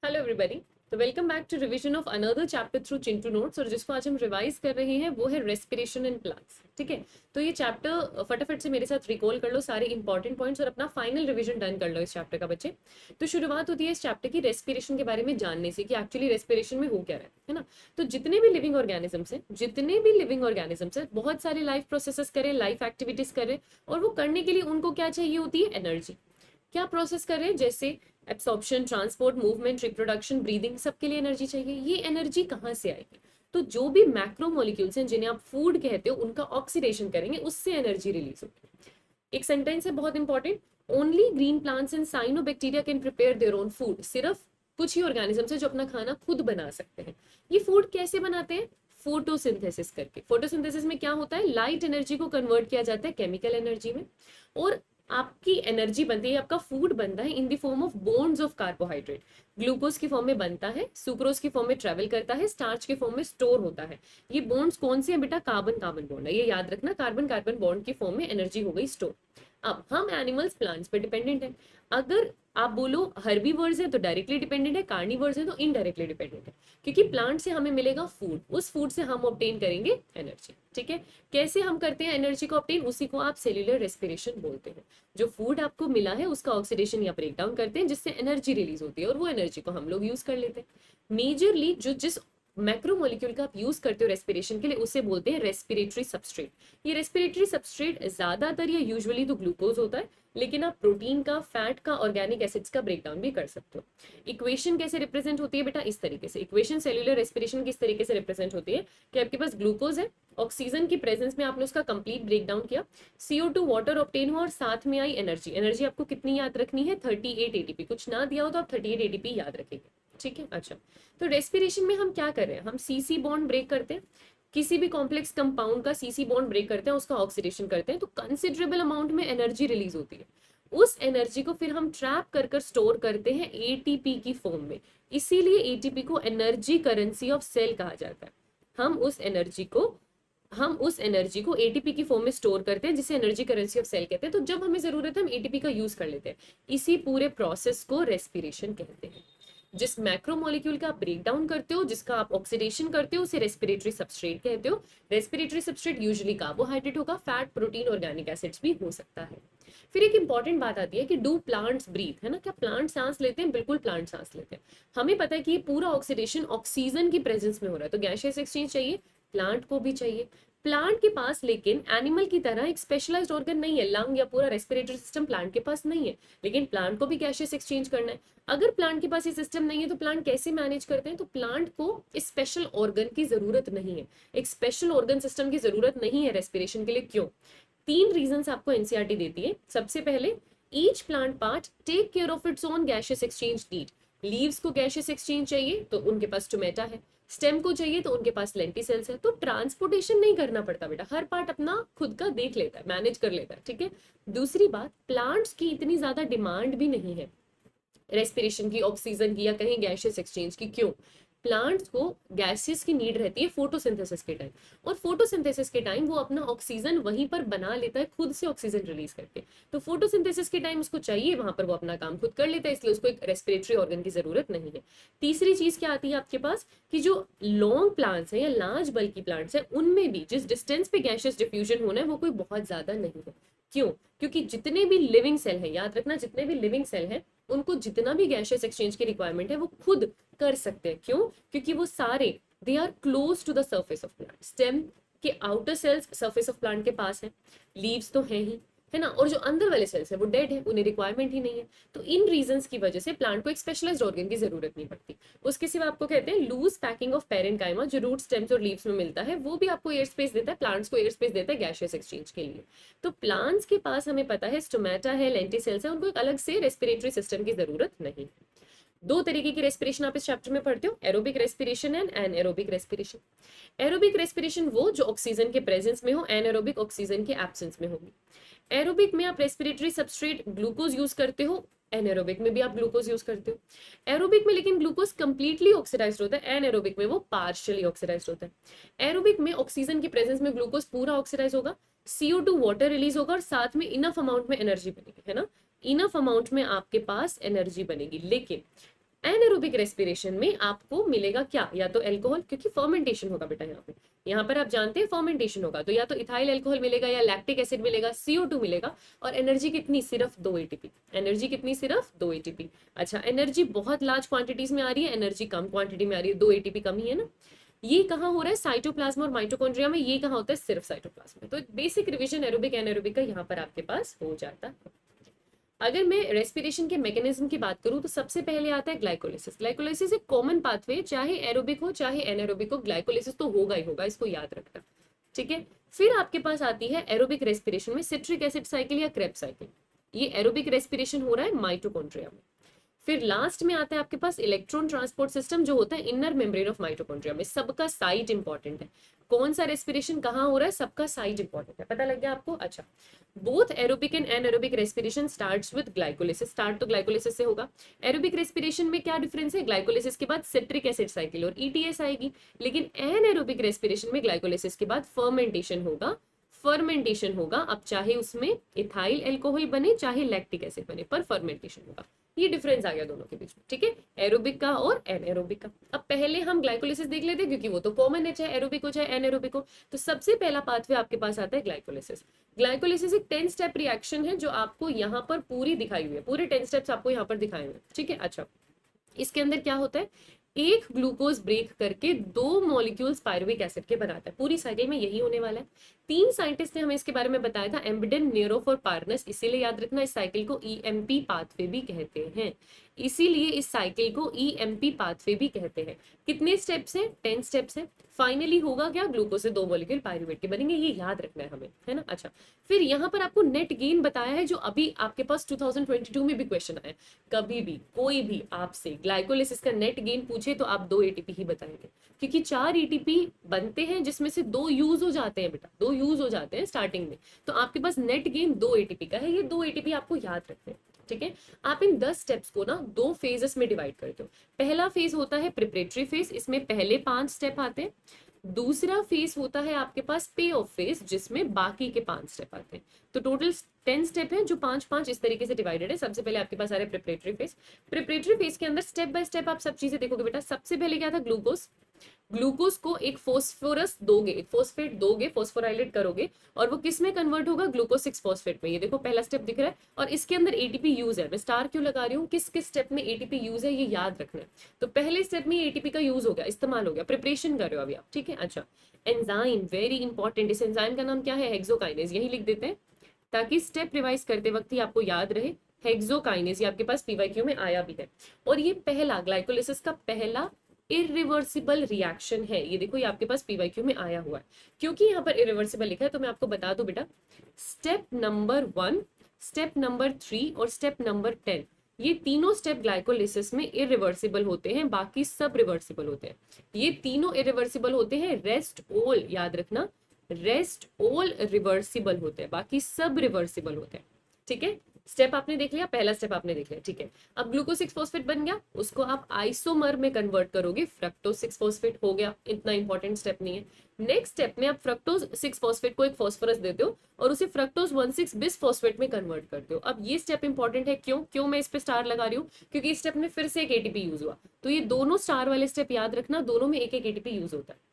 Hello everybody, तो welcome back to revision of another chapter through Chintu notes. और जिसको आज हम रिवाइज कर रहे हैं वो है रेस्पिरेशन इन प्लांट्स। ठीक है, तो ये चैप्टर फटाफट से मेरे साथ रिकॉल कर लो सारे इंपॉर्टेंट पॉइंट्स और अपना फाइनल रिवीजन डन कर लो इस चैप्टर का बच्चे। तो शुरुआत होती है इस चैप्टर की रेस्पिरेशन के बारे में जानने से कि एक्चुअली रेस्पिरेशन में हो क्या रहा है ना। तो जितने भी लिविंग ऑर्गेनिजम्स है बहुत सारे लाइफ प्रोसेसेस करें, लाइफ एक्टिविटीज करें, और वो करने के लिए उनको क्या चाहिए होती है? एनर्जी। क्या प्रोसेस कर रहे हैं? जैसे absorption, transport, movement, reproduction, breathing, सबके लिए एनर्जी चाहिए। ये एनर्जी कहाँ से आएगी? तो जो भी मैक्रो मॉलिक्यूल्स हैं जिन्हें आप फूड कहते हो उनका ऑक्सीडेशन करेंगे, उससे एनर्जी रिलीज होगी। एक सेंटेंस है बहुत important, only green plants and cyanobacteria can prepare their own food. सिर्फ कुछ ही ऑर्गेनिजम्स है जो अपना खाना खुद बना सकते हैं। ये फूड कैसे बनाते हैं? फोटोसिंथेसिस करके। फोटोसिंथेसिस में क्या होता है? लाइट एनर्जी को कन्वर्ट किया जाता है केमिकल एनर्जी में, और आपकी एनर्जी बनती है, आपका फूड बनता है in the form of bonds of carbohydrate. Glucose की फॉर्म में बनता है, सुक्रोज की फॉर्म में ट्रेवल करता है, स्टार्च के फॉर्म में स्टोर होता है। ये बॉन्ड्स कौन से हैं बेटा? कार्बन कार्बन बॉन्ड है, ये याद रखना। कार्बन कार्बन बॉन्ड की फॉर्म में एनर्जी हो गई स्टोर। अब हम एनिमल्स प्लांट्स पे डिपेंडेंट है। अगर आप बोलो हर्बीवर्स है तो डायरेक्टली डिपेंडेंट है, कार्निवर्स है तो इनडायरेक्टली डिपेंडेंट है, क्योंकि प्लांट से हमें मिलेगा फूड, उस फूड से हम ऑब्टेन करेंगे एनर्जी। ठीक है, कैसे हम करते हैं एनर्जी को ऑब्टेन? उसी को आप सेल्यूलर रेस्पिरेशन बोलते हैं। जो फूड आपको मिला है उसका ऑक्सीडेशन या ब्रेक डाउन करते हैं, जिससे एनर्जी रिलीज होती है, और वो एनर्जी को हम लोग यूज कर लेते हैं। मेजरली जो जिस मैक्रोमोलिक्यूल का आप यूज करते हो रेस्पिरेशन के लिए उसे बोलते हैं रेस्पिरेटरी सबस्ट्रेट। ये रेस्पिरेटरी सबस्ट्रेट ज्यादातर या यूजुअली तो ग्लूकोज होता है, लेकिन आप प्रोटीन का, फैट का, ऑर्गेनिक एसिड्स का ब्रेकडाउन भी कर सकते हो। इक्वेशन कैसे रिप्रेजेंट होती है बेटा? इस तरीके से। इक्वेशन सेल्यूलर रेस्पिरेशन किस तरीके से रिप्रेजेंट होती है कि आपके पास ग्लूकोज है, ऑक्सीजन की प्रेजेंस में आपने उसका कंप्लीट ब्रेकडाउन किया, CO2 वाटर ऑब्टेन हुआ, और साथ में आई एनर्जी। एनर्जी आपको कितनी याद रखनी है? 38 ATP। कुछ ना दिया हो तो आप 38 ATP याद रखेंगे। ठीक है, अच्छा। तो रेस्पिरेशन में हम क्या कर रहे हैं? हम CC बॉन्ड ब्रेक करते हैं, किसी भी कॉम्प्लेक्स कंपाउंड का CC बॉन्ड ब्रेक करते हैं, उसका ऑक्सीडेशन करते हैं, तो कंसिडरेबल अमाउंट में एनर्जी रिलीज होती है। उस एनर्जी को फिर हम ट्रैप कर कर स्टोर करते हैं ATP की फॉर्म में। इसीलिए ATP को एनर्जी करेंसी ऑफ सेल कहा जाता है। हम उस एनर्जी को ATP की फॉर्म में स्टोर करते हैं, जिसे एनर्जी करेंसी ऑफ सेल कहते हैं। तो जब हमें जरूरत है हम ATP का यूज कर लेते हैं। इसी पूरे प्रोसेस को रेस्पिरेशन कहते हैं। जिस मैक्रोमोलिक्यूल का आप ब्रेक डाउन करते हो, जिसका आप ऑक्सीडेशन करते हो, उसे रेस्पिरेटरी सबस्ट्रेट कहते हो। रेस्पिरेटरी सबस्ट्रेट यूजुअली कार्बोहाइड्रेट होगा, फैट, प्रोटीन, ऑर्गेनिक एसिड्स भी हो सकता है। फिर एक इंपॉर्टेंट बात आती है कि डू प्लांट्स ब्रीथ, है ना? क्या प्लांट सांस लेते हैं? बिल्कुल प्लांट सांस लेते हैं। हमें पता है कि ये पूरा ऑक्सीडेशन ऑक्सीजन की प्रेजेंस में हो रहा है, तो गैसियस एक्सचेंज चाहिए, प्लांट को भी चाहिए। प्लांट के पास लेकिन एनिमल की तरह एक स्पेशलाइज्ड ऑर्गन नहीं है, लंग या पूरा रेस्पिरेटरी सिस्टम प्लांट के पास नहीं है, लेकिन प्लांट को भी गैसियस एक्सचेंज करना है। अगर प्लांट के पास ये सिस्टम नहीं है तो प्लांट कैसे मैनेज करते हैं? तो प्लांट को इस स्पेशल ऑर्गन की जरूरत नहीं है, एक स्पेशल ऑर्गन सिस्टम की जरूरत नहीं है रेस्पिरेशन के लिए। क्यों? 3 रीजंस आपको एनसीईआरटी देती है। सबसे पहले, each plant part take care of its own gaseous exchange need. Leaves को गैसियस एक्सचेंज चाहिए तो उनके पास टोमेटा है, स्टेम को चाहिए तो उनके पास लेंटिसेल्स है। तो ट्रांसपोर्टेशन नहीं करना पड़ता बेटा, हर पार्ट अपना खुद का देख लेता है, मैनेज कर लेता है। ठीक है, दूसरी बात, प्लांट्स की इतनी ज्यादा डिमांड भी नहीं है रेस्पिरेशन की, ऑक्सीजन की, या कहीं गैसियस एक्सचेंज की। क्यों? प्लांट्स को गैसेस की नीड रहती है फोटोसिंथेसिस के टाइम, और फोटोसिंथेसिस के टाइम वो अपना ऑक्सीजन वहीं पर बना लेता है खुद से, ऑक्सीजन रिलीज करके। तो फोटोसिंथेसिस के टाइम उसको चाहिए, वहां पर वो अपना काम खुद कर लेता है, इसलिए उसको एक रेस्पिरेटरी ऑर्गन की जरूरत नहीं है। तीसरी चीज क्या आती है आपके पास कि जो लॉन्ग प्लांट्स है या लार्ज बल्की प्लांट्स है, उनमें भी जिस डिस्टेंस पे गैसियस डिफ्यूजन होना है वो कोई बहुत ज्यादा नहीं है। क्यों? क्योंकि जितने भी लिविंग सेल है, याद रखना, जितने भी लिविंग सेल है उनको जितना भी गैसियस एक्सचेंज की रिक्वायरमेंट है वो खुद कर सकते हैं। क्यों? क्योंकि वो सारे they are close to the surface of plant. Stem के outer cells surface of plant के पास है, लीव्स तो है ही, है ना, और जो अंदर वाले सेल्स है वो डेड है, उन्हें रिक्वायरमेंट ही नहीं है। तो इन रीजंस की वजह से प्लांट को एक स्पेशलाइज्ड ऑर्गन की जरूरत नहीं पड़ती। उसके सिवा आपको कहते हैं लूज पैकिंग ऑफ पेरेन्काइमा, जो रूट, स्टेम्स और लीव्स में मिलता है, वो भी आपको एयर स्पेस देता है, प्लांट्स को एयर स्पेस देता है गैसियस एक्सचेंज के लिए। तो प्लांट्स के पास हमें पता है स्टोमेटा है, लेंटिसेल्स है, उनको एक अलग से रेस्पिरेटरी सिस्टम की जरूरत नहीं। 2 तरीके की रेस्पिरेशन आप इस चैप्टर में पढ़ते हो, aerobic respiration and anaerobic respiration. Aerobic respiration वो जो ऑक्सीजन के प्रेजेंस में हो, एनएरोबिक ऑक्सीजन के एब्सेंस में होगी। एरोबिक में आप रेस्पिरेटरी सबस्ट्रेट ग्लूकोज यूज करते हो, एनएरोबिक में भी आप ग्लूकोज यूज करते हो। एरोबिक में लेकिन ग्लूकोज कंप्लीटली ऑक्सीडाइज्ड होता है, एनएरोबिक में वो पार्शियली ऑक्सीडाइज्ड होता है। एरोबिक में ऑक्सीजन की प्रेजेंस में ग्लूकोज पूरा ऑक्सीडाइज होगा, CO2 वाटर रिलीज होगा, और साथ में इनफ अमाउंट में एनर्जी बनेगी, है ना, इनफ अमाउंट में आपके पास एनर्जी बनेगी। लेकिन एनारोबिक रेस्पिरेशन में आपको मिलेगा क्या, या तो अल्कोहल, क्योंकि फर्मेंटेशन होगा बेटा यहाँ पर आप जानते हैं फर्मेंटेशन होगा, तो या तो इथाइल अल्कोहल मिलेगा या लैक्टिक एसिड मिलेगा, CO2 मिलेगा, और एनर्जी कितनी, सिर्फ 2 एटीपी। एनर्जी कितनी, सिर्फ 2 एटीपी। अच्छा, एनर्जी बहुत लार्ज क्वांटिटीज में आ रही है, एनर्जी कम क्वांटिटी में आ रही है, 2 एटीपी कम ही है ना। ये कहाँ हो रहा है, साइटोप्लाज्म और माइटोकॉन्ड्रिया में। ये कहाँ होता है, सिर्फ साइटोप्लाज्म में। तो बेसिक रिवीजन एरोबिक एनारोबिक का यहाँ पर आपके पास हो जाता है। अगर मैं रेस्पिरेशन के मैकेनिज्म की बात करूं तो सबसे पहले आता है ग्लाइकोलिसिस। ग्लाइकोलिसिस एक कॉमन पाथवे, चाहे एरोबिक हो चाहे एनारोबिक हो, ग्लाइकोलिसिस तो होगा ही होगा, इसको याद रखना, ठीक है। फिर आपके पास आती है एरोबिक रेस्पिरेशन में सिट्रिक एसिड साइकिल या क्रेब्स साइकिल। ये एरोबिक रेस्पिरेशन हो रहा है माइटोकॉन्ड्रिया में। फिर लास्ट में आता है आपके पास इलेक्ट्रॉन ट्रांसपोर्ट सिस्टम, जो होता है इनर मेम्ब्रेन ऑफ माइटोकॉन्ड्रिया में। सबका साइट इंपॉर्टेंट है, कौन सा रेस्पिरेशन कहाँ हो रहा है, सबका साइट इंपॉर्टेंट है, पता लग गया आपको। अच्छा, both aerobic and anaerobic respiration starts with glycolysis. Start तो ग्लाइकोलिसिस से होगा। एरोबिक रेस्पिरेशन में क्या डिफरेंस है, ग्लाइकोलिसिस के बाद सिट्रिक एसिड साइकिल और ETS आएगी, लेकिन एनारोबिक रेस्पिरेशन में ग्लाइकोलिसिस के बाद फर्मेंटेशन होगा। फर्मेंटेशन होगा, अब चाहे उसमें इथाइल अल्कोहल बने चाहे लैक्टिक एसिड बने, पर फर्मेंटेशन होगा। ये डिफरेंस आ गया दोनों के बीच में, ठीक है, एरोबिक का और एनारोबिक का। अब पहले हम ग्लाइकोलिसिस देख लेते हैं, क्योंकि वो तो कॉमन है, चाहे एरोबिक हो चाहे एनारोबिक हो। तो सबसे पहला पाथवे आपके पास आता है ग्लाइकोलिसिस। ग्लाइकोलिसिस एक 10 स्टेप रिएक्शन है, जो आपको यहाँ पर पूरी दिखाई हुई है, पूरे 10 स्टेप्स आपको यहाँ पर दिखाए हुए हैं, ठीक है। अच्छा, इसके अंदर क्या होता है, एक ग्लूकोज ब्रेक करके 2 मॉलिक्यूल्स पायरुविक एसिड के बनाता है। पूरी साइकिल में यही होने वाला है। 3 साइंटिस्ट ने हमें इसके बारे में बताया था, एम्बिडेन, नेरोफ और पार्नस। इसीलिए याद रखना, इस साइकिल को EMP पाथवे भी कहते हैं। इसीलिए इस साइकिल को EMP पाथवे भी कहते हैं। कितने स्टेप्स हैं, 10 स्टेप्स हैं। फाइनली होगा क्या, ग्लूकोज से 2 मॉलिक्यूल पायरुवेट के बनेंगे, ये याद रखना है हमें, है ना। अच्छा, फिर यहाँ पर आपको नेट गेन बताया है, जो अभी आपके पास 2022 में भी क्वेश्चन आया। कभी भी कोई भी आपसे ग्लाइकोलिसिस का नेट गेन पूछे तो आप 2 ATP ही बताएंगे, क्योंकि 4 ATP बनते हैं, जिसमें से 2 यूज हो जाते हैं बेटा, 2 यूज हो जाते हैं स्टार्टिंग में। तो आपके पास नेट गेन 2 ATP का है, ये 2 ATP आपको याद रखते हैं, ठीक है। आप इन 10 स्टेप्स को ना 2 फेजेस में डिवाइड करते हो। पहला फेज होता है प्रिपरेटरी फेज, इसमें पहले 5 स्टेप आते हैं। दूसरा फेज होता है आपके पास पे ऑफ फेज, जिसमें बाकी के 5 स्टेप आते हैं। तो टोटल 10 स्टेप है, जो 5-5 इस तरीके से डिवाइडेड है। सबसे पहले आपके पास आ रहा है प्रिपरेटरी फेज। प्रिपरेटरी फेज के अंदर स्टेप बाय स्टेप आप सब चीजें देखोगे बेटा। सबसे पहले क्या था, ग्लूकोज। ग्लूकोज को एक फोस्फोरस दोगे, एक फोस्फेट दोगे, फोस्फोराइलेट करोगे, और वो किस में कन्वर्ट होगा, ग्लूकोज 6 फॉस्फेट में। ये देखो पहला स्टेप दिख रहा है, और इसके अंदर ATP यूज है। मैं स्टार क्यों लगा रही हूँ, किस किस स्टेप में ATP यूज है ये याद रखना है। तो पहले स्टेप में ATP का यूज हो गया, इस्तेमाल हो गया, प्रिपरेशन कर रहे हो अभी आप, ठीक है। अच्छा, एंजाइम वेरी इंपॉर्टेंट। इस एंजाइम का नाम क्या है, हेक्सोकाइनेज, यही लिख देते हैं ताकि स्टेप रिवाइज करते वक्त ही आपको याद रहे। हेक्सोकाइनेज, ये आपके पास PYQ में आया भी है। और ये पहला ग्लाइकोलिसिस का पहला इरिवर्सिबल रिएक्शन है। ये देखो, ये आपके पास PYQ में आया हुआ है। क्योंकि यहाँ पर इरिवर्सिबल लिखा है, तो मैं आपको बता दूं बेटा, स्टेप नंबर 1, स्टेप नंबर 3 और स्टेप नंबर 10, ये तीनों स्टेप ग्लाइकोलिसिस में इरिवर्सिबल होते हैं, बाकी सब रिवर्सिबल होते हैं। ये तीनों इरिवर्सिबल होते हैं, रेस्ट ऑल याद रखना, रेस्ट ऑल रिवर्सिबल होते हैं, बाकी सब रिवर्सिबल होते हैं, ठीक है। स्टेप आपने देख लिया, पहला स्टेप आपने देख लिया, ठीक है। अब ग्लूकोज 6 फॉस्फेट बन गया, उसको आप आइसोमर में कन्वर्ट करोगे, फ्रक्टोज 6 फॉस्फेट हो गया। इतना इंपॉर्टेंट स्टेप नहीं है। नेक्स्ट स्टेप में आप फ्रक्टोज 6 फॉस्फेट को एक फॉस्फोरस देते हो और उसे फ्रक्टोज 1,6 बिस फॉस्फेट में कन्वर्ट करते हो। अब ये स्टेप इंपॉर्टेंट है, क्यों मैं इस पे स्टार लगा रही हूँ, क्योंकि इस स्टेप में फिर से एक ATP यूज हुआ। तो ये दोनों स्टार वाले स्टेप याद रखना, दोनों में एक ATP यूज होता है।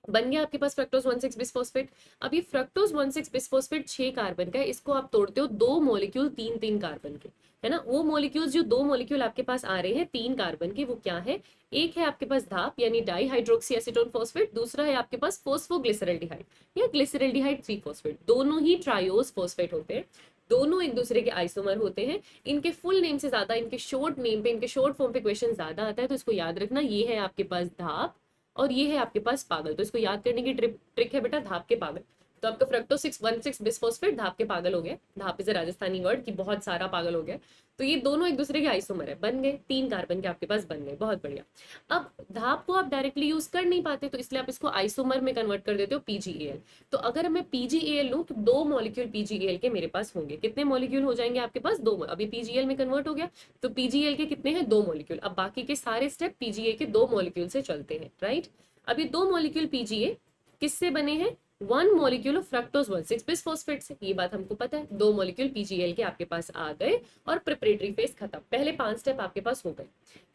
बन गया आपके पास फ्रक्टोज 1,6 बिसफॉस्फेट। अब ये फ्रक्टोज 1,6 बिसफॉस्फेट 6 कार्बन का है, इसको आप तोड़ते हो 2 मॉलिक्यूल 3-3 कार्बन के, है ना। वो मॉलिक्यूल्स, जो 2 मॉलिक्यूल आपके पास आ रहे हैं 3 कार्बन के, वो क्या है, एक है आपके पास धाप यानी डाई हाइड्रोक्सी एसीटोन फॉस्फेट, दूसरा है आपके पास फोस्फोग्लिसरल्डिहाइड या ग्लिसरल्डिहाइड 3 फॉस्फेट। दोनों ही ट्रायोज फॉस्फेट होते हैं, दोनों एक दूसरे के आइसोमर होते हैं। इनके फुल नेम से ज्यादा इनके शॉर्ट नेम पे, इनके शॉर्ट फॉर्म पे क्वेश्चन ज्यादा आता है, तो इसको याद रखना। ये है आपके पास धाप और ये है आपके पास पागल। तो इसको याद करने की ट्रिक है बेटा, धाप के पागल। तो आपका फ्रक्टोज 6 बिसफॉस्फेट धाप के पागल हो गया। धाप इज अ राजस्थानी वर्ड कि बहुत सारा पागल हो गया। तो ये दोनों एक दूसरे के आइसोमर है, बन गए 3 कार्बन के आपके पास बन गए, बहुत बढ़िया। अब धाप को आप डायरेक्टली यूज कर नहीं पाते, तो इसलिए आप इसको आइसोमर में कन्वर्ट कर देते हो PgAl। तो अगर मैं PgAl लूं तो 2 मॉलिक्यूल PgAl के मेरे पास होंगे। कितने मॉलिक्यूल हो जाएंगे आपके पास, 2। अभी PgAl में कन्वर्ट हो गया, तो PgAl के कितने हैं, 2 मॉलिक्यूल। अब बाकी के सारे स्टेप PGA के 2 मॉलिक्यूल से चलते हैं, राइट। अभी 2 मॉलिक्यूल PGA किससे बने हैं, 1 मॉलिक्यूल ऑफ फ्रक्टोज 1,6 बिसफॉस्फेट से, ये बात हमको पता है। 2 मॉलिक्यूल पीजीएल के आपके पास आ गए और प्रिपरेटरी फेज खत्म, पहले 5 स्टेप आपके पास हो गए।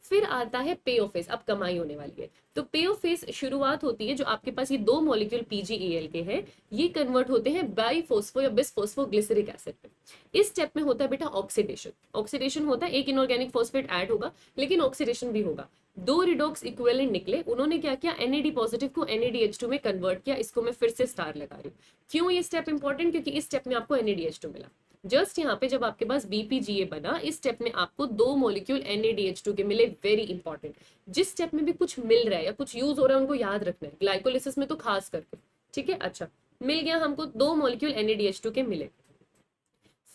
फिर आता है पे ऑफ फेज, अब कमाई होने वाली है। तो पे ऑफ फेज शुरुआत होती है, जो आपके पास ये 2 मॉलिक्यूल पीजीएल के हैं, ये कन्वर्ट होते हैं बाइफॉस्फो या बिसफॉस्फोग्लिसरिक एसिड में। इस स्टेप में होता है बेटा ऑक्सीडेशन। ऑक्सीडेशन होता है, एक इनऑर्गेनिक फॉस्फेट ऐड होगा, लेकिन ऑक्सीडेशन भी होगा। 2 रिडॉक्स इक्विवेलेंट निकले, उन्होंने क्या किया, NAD पॉजिटिव को NADH2 में कन्वर्ट किया। इसको मैं फिर से स्टार लगा रही हूँ। क्यों ये स्टेप इंपॉर्टेंट? क्योंकि इस स्टेप में आपको NADH2 मिला। जस्ट यहाँ पे जब आपके पास BPGA बना, इस स्टेप में आपको 2 मॉलिक्यूल NADH2 के मिले, वेरी इंपॉर्टेंट। जिस स्टेप में भी कुछ मिल रहा है या कुछ यूज हो रहा है, उनको याद रखना है, ग्लाइकोलिसिस में तो खास करके, ठीक है। अच्छा, मिल गया हमको 2 मॉलिक्यूल NADH2 के मिले।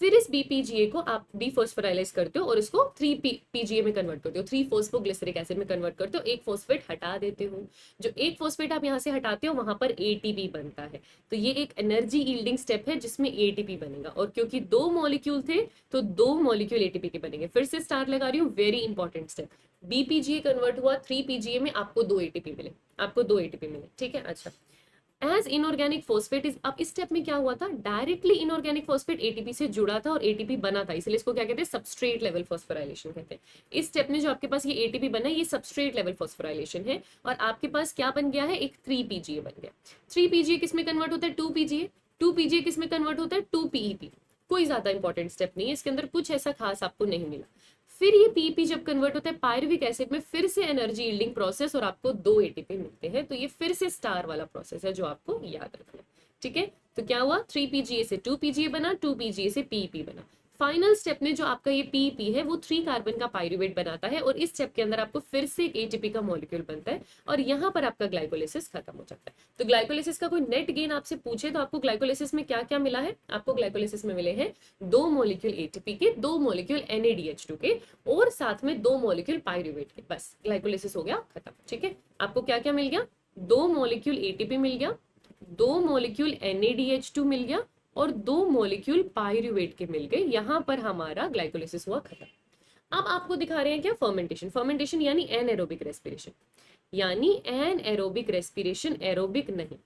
फिर इस BPGA को आप डीफॉस्फोराइलाइज करते हो और इसको 3PGA में कन्वर्ट करते हो, 3-फॉस्फोग्लिसरिक एसिड में कन्वर्ट करते हो। एक फॉस्फेट हटा देते हो, जो एक फॉस्फेट आप यहाँ से हटाते हो वहां पर ATP बनता है। तो ये एक एनर्जी यील्डिंग स्टेप है जिसमें ATP बनेगा, और क्योंकि 2 मॉलिक्यूल थे तो 2 मॉलिक्यूल ATP के बनेंगे। फिर से स्टार लगा रही हूँ, very important step. BPGA convert हुआ 3PGA में, आपको 2 ATP मिले, आपको 2 ATP मिले, ठीक है। अच्छा, एज इनऑर्गेनिक फॉस्फेट इज, अब इस स्टेप में क्या हुआ था, डायरेक्टली इनऑर्गेनिक फॉस्फेट ATP से जुड़ा था और ATP बना था, इसलिए इसको क्या कहते हैं, सबस्ट्रेट लेवल फॉस्फोराइलेशन कहते हैं। इस स्टेप में जो आपके पास ये ATP बना है, ये सबस्ट्रेट लेवल फॉस्फोराइलेशन है, और आपके पास क्या बन गया है, एक 3PGA बन गया। 3PGA किस में कन्वर्ट होता है, 2PGA। 2PGA किस में कन्वर्ट होता है, 2PEP। कोई ज्यादा इंपॉर्टेंट स्टेप नहीं है इसके अंदर, कुछ ऐसा खास आपको नहीं मिला। फिर ये PEP जब कन्वर्ट होता है पायरुविक एसिड में, फिर से एनर्जी यील्डिंग प्रोसेस, और आपको 2 ATP मिलते हैं। तो ये फिर से स्टार वाला प्रोसेस है जो आपको याद रखना है, ठीक है। तो क्या हुआ, 3PGA से 2PGA बना, 2PGA से PEP बना। फाइनल स्टेप में जो आपका ये PEP है वो 3 कार्बन का पायरुवेट बनाता है, और इस स्टेप के अंदर आपको फिर से एक ATP का मॉलिक्यूल बनता है, और यहाँ पर आपका ग्लाइकोलिसिस खत्म हो जाता है। तो ग्लाइकोलिसिस का कोई नेट गेन आपसे पूछे तो आपको ग्लाइकोलिसिस में क्या क्या मिला है, आपको ग्लाइकोलिसिस में मिले हैं 2 मॉलिक्यूल ATP के, 2 मॉलिक्यूल NADH2 के, और साथ में 2 मॉलिक्यूल पायरुवेट के। बस ग्लाइकोलिसिस हो गया खत्म, ठीक है। आपको क्या क्या मिल गया, 2 मॉलिक्यूल ATP मिल गया, 2 मॉलिक्यूल NADH2 मिल गया, और 2 मॉलिक्यूल पायरुवेट के मिल गए। यहां पर हमारा ग्लाइकोलिसिस हुआ खत्म। अब आपको दिखा रहे हैं क्या, फर्मेंटेशन। फर्मेंटेशन यानी एनएरोबिक रेस्पिरेशन, यानी एनएरोबिक रेस्पिरेशन, एरोबिक नहीं।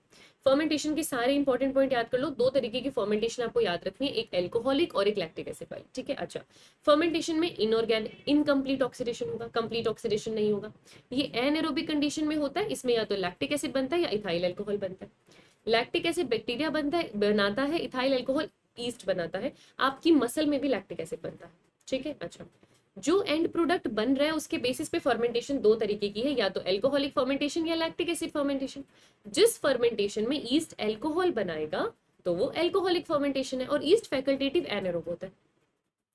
फर्मेंटेशन के सारे इंपॉर्टेंट पॉइंट याद कर लो। 2 तरीके की फर्मेंटेशन आपको याद रखनी है, एक एल्कोहलिक और एक लैक्टिक एसिड वाली, ठीक है। अच्छा, फर्मेंटेशन में इनऑर्गेनिक इनकम्प्लीट ऑक्सीडेशन होगा, कंप्लीट ऑक्सीडेशन नहीं होगा। ये एनएरोबिक कंडीशन में होता है, इसमें या तो लैक्टिक एसिड बनता है या इथाइल अल्कोहल बनता है। लैक्टिक एसिड बैक्टीरिया बनाता है, इथाइल अल्कोहल ईस्ट बनाता है। आपकी मसल में भी लैक्टिक एसिड बनता है, ठीक है। अच्छा, जो एंड प्रोडक्ट बन रहा है उसके बेसिस पे फर्मेंटेशन 2 तरीके की है, या तो एल्कोहलिक फर्मेंटेशन या लैक्टिक एसिड फर्मेंटेशन। जिस फर्मेंटेशन में ईस्ट अल्कोहल बनाएगा तो वो एल्कोहलिक फर्मेंटेशन है, और ईस्ट फैकल्टेटिव एनारोब होता है।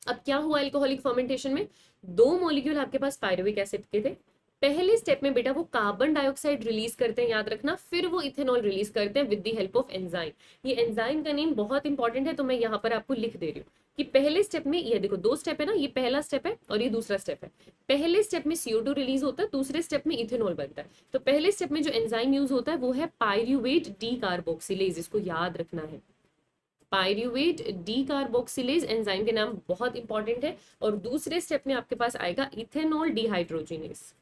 अब क्या हुआ एल्कोहलिक फर्मेंटेशन में, 2 मॉलिक्यूल आपके पास पायरुविक एसिड के थे। पहले स्टेप में बेटा वो कार्बन डाइऑक्साइड रिलीज करते हैं, याद रखना, फिर वो इथेनॉल रिलीज करते हैं with the help of enzyme. ये एंजाइम का नेम बहुत इंपॉर्टेंट है, तो मैं यहाँ पर आपको लिख दे रही हूँ कि पहले स्टेप में, ये देखो 2 स्टेप है ना, ये पहला स्टेप है और ये दूसरा स्टेप है। पहले स्टेप में CO2 रिलीज होता है, दूसरे स्टेप में इथेनॉल बनता है। तो पहले स्टेप में जो एंजाइम यूज होता है वो है पायरुवेट डी कार्बोक्सिलेज, इसको याद रखना है। पायरुवेट डी कार्बोक्सिलेज एंजाइम के नाम बहुत इंपॉर्टेंट है। और दूसरे स्टेप में आपके पास आएगा इथेनॉल डिहाइड्रोजिनेज,